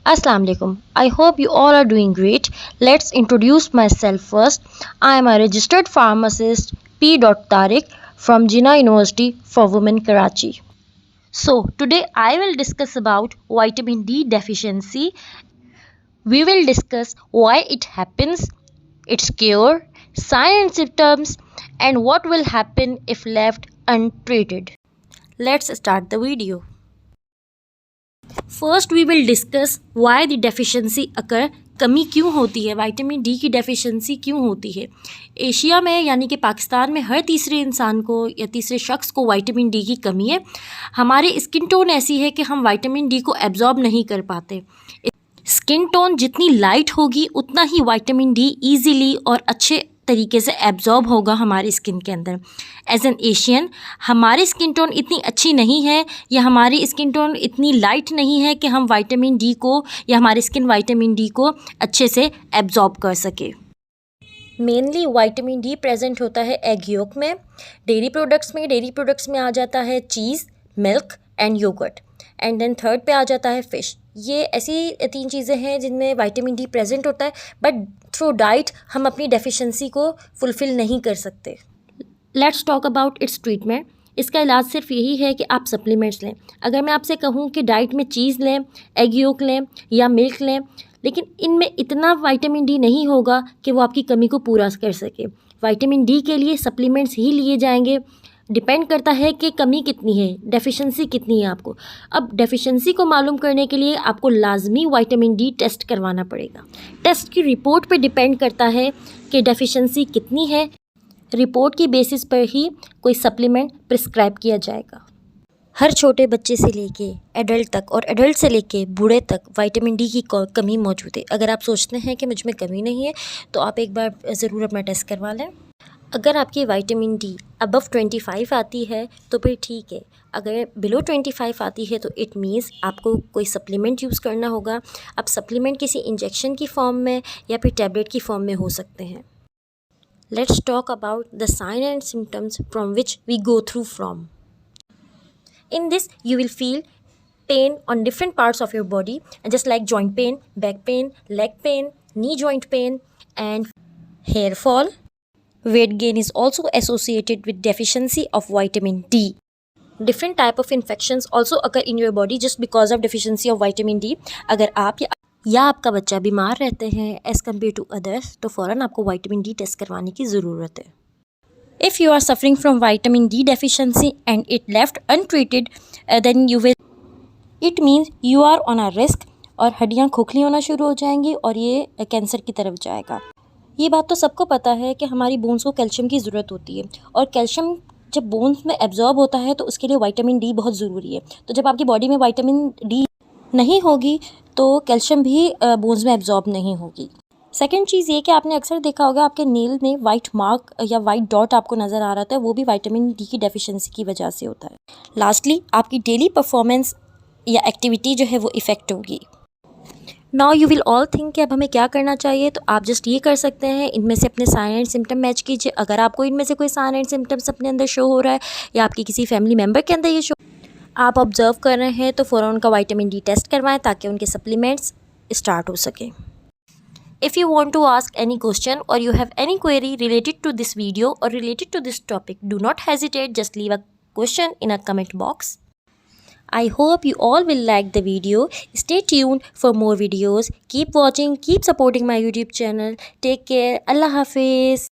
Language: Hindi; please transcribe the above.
Assalamu alaikum. I hope you all are doing great. Let's introduce myself first. I am a registered pharmacist P. Tariq from Jinnah University for Women Karachi. So today I will discuss about vitamin D deficiency. We will discuss why it happens, its cure, signs and symptoms, and what will happen if left untreated. Let's start the video. First we will discuss why the deficiency occur, कमी क्यों होती है, विटामिन डी की डेफिशिएंसी क्यों होती है। एशिया में यानी कि पाकिस्तान में हर तीसरे इंसान को या तीसरे शख्स को विटामिन डी की कमी है। हमारी स्किन टोन ऐसी है कि हम विटामिन डी को एब्जॉर्ब नहीं कर पाते। स्किन टोन जितनी लाइट होगी उतना ही विटामिन डी ईजीली और अच्छे तरीके से एब्जॉर्ब होगा हमारी स्किन के अंदर। एज एन एशियन हमारी स्किन टोन इतनी अच्छी नहीं है या हमारी स्किन टोन इतनी लाइट नहीं है कि हम विटामिन डी को या हमारी स्किन विटामिन डी को अच्छे से एब्जॉर्ब कर सके। मेनली विटामिन डी प्रेजेंट होता है एग योक में, डेयरी प्रोडक्ट्स में आ जाता है cheese, milk and yoghurt, and then third पे आ जाता है फ़िश। ये ऐसी तीन चीज़ें हैं जिनमें विटामिन डी प्रेजेंट होता है, बट थ्रू डाइट हम अपनी डेफिशिएंसी को फुलफ़िल नहीं कर सकते। Let's talk about it's treatment. इसका इलाज सिर्फ यही है कि आप सप्लीमेंट्स लें। अगर मैं आपसे कहूँ कि डाइट में चीज़ लें, एग योक लें या मिल्क लें, लेकिन इनमें इतना विटामिन डी नहीं होगा कि वो आपकी कमी को पूरा कर सके। विटामिन डी के लिए सप्लीमेंट्स ही लिए जाएंगे। डिपेंड करता है कि कमी कितनी है, डेफिशिएंसी कितनी है आपको। अब डेफिशिएंसी को मालूम करने के लिए आपको लाजमी विटामिन डी टेस्ट करवाना पड़ेगा। टेस्ट की रिपोर्ट पे डिपेंड करता है कि डेफिशिएंसी कितनी है। रिपोर्ट की बेसिस पर ही कोई सप्लीमेंट प्रिस्क्राइब किया जाएगा। हर छोटे बच्चे से लेके एडल्ट तक और एडल्ट से लेके बूढ़े तक विटामिन डी की कमी मौजूद है। अगर आप सोचते हैं कि मुझ में कमी नहीं है तो आप एक बार ज़रूर अपना टेस्ट करवा लें। अगर आपकी विटामिन डी अबव 25 आती है तो फिर ठीक है। अगर बिलो 25 आती है तो इट मीन्स आपको कोई सप्लीमेंट यूज़ करना होगा। अब सप्लीमेंट किसी इंजेक्शन की फॉर्म में या फिर टैबलेट की फॉर्म में हो सकते हैं। Let's talk about the sign and symptoms from which we go through from. In this, you will feel pain on different parts of your body, just like joint pain, back pain, leg pain, knee joint pain, and hair fall. Weight gain is also associated with deficiency of vitamin D. Different type of infections also occur in your body just because of deficiency of vitamin D. अगर आप या आपका बच्चा बीमार रहते हैं as compared to others, तो फ़ौरन आपको vitamin D टेस्ट करवाने की ज़रूरत है। If you are suffering from vitamin D deficiency and it left untreated, then it means you are on a risk और हड्डियाँ खोखली होना शुरू हो जाएंगी और ये कैंसर की तरफ जाएगा। ये बात तो सबको पता है कि हमारी बोन्स को कैल्शियम की ज़रूरत होती है और कैल्शियम जब बोन्स में एब्जॉर्ब होता है तो उसके लिए विटामिन डी बहुत ज़रूरी है। तो जब आपकी बॉडी में विटामिन डी नहीं होगी तो कैल्शियम भी बोन्स में एब्जॉर्ब नहीं होगी। सेकेंड चीज़ ये कि आपने अक्सर देखा होगा आपके नेल में वाइट मार्क या वाइट डॉट आपको नज़र आ रहा था, वो भी विटामिन डी की डेफिशिएंसी की वजह से होता है। लास्टली आपकी डेली परफॉर्मेंस या एक्टिविटी जो है वो इफ़ेक्ट होगी। Now you will all think कि अब हमें क्या करना चाहिए, तो आप जस्ट ये कर सकते हैं, इनमें से अपने साइन एंड सिम्टम मैच कीजिए। अगर आपको इनमें से कोई साइन एंड सिम्टम्स अपने अंदर शो हो रहा है या आपकी किसी फैमिली मेम्बर के अंदर ये शो आप ऑब्जर्व कर रहे हैं तो फ़ौरन उनका विटामिन डी टेस्ट करवाएं ताकि उनके सप्लीमेंट्स स्टार्ट हो सकें। If you want to ask any question or you have any query related to this video or related to this topic, do not hesitate, just leave a question in a comment box. I hope you all will like the video. Stay tuned for more videos. Keep watching, keep supporting my YouTube channel. Take care. Allah Hafiz.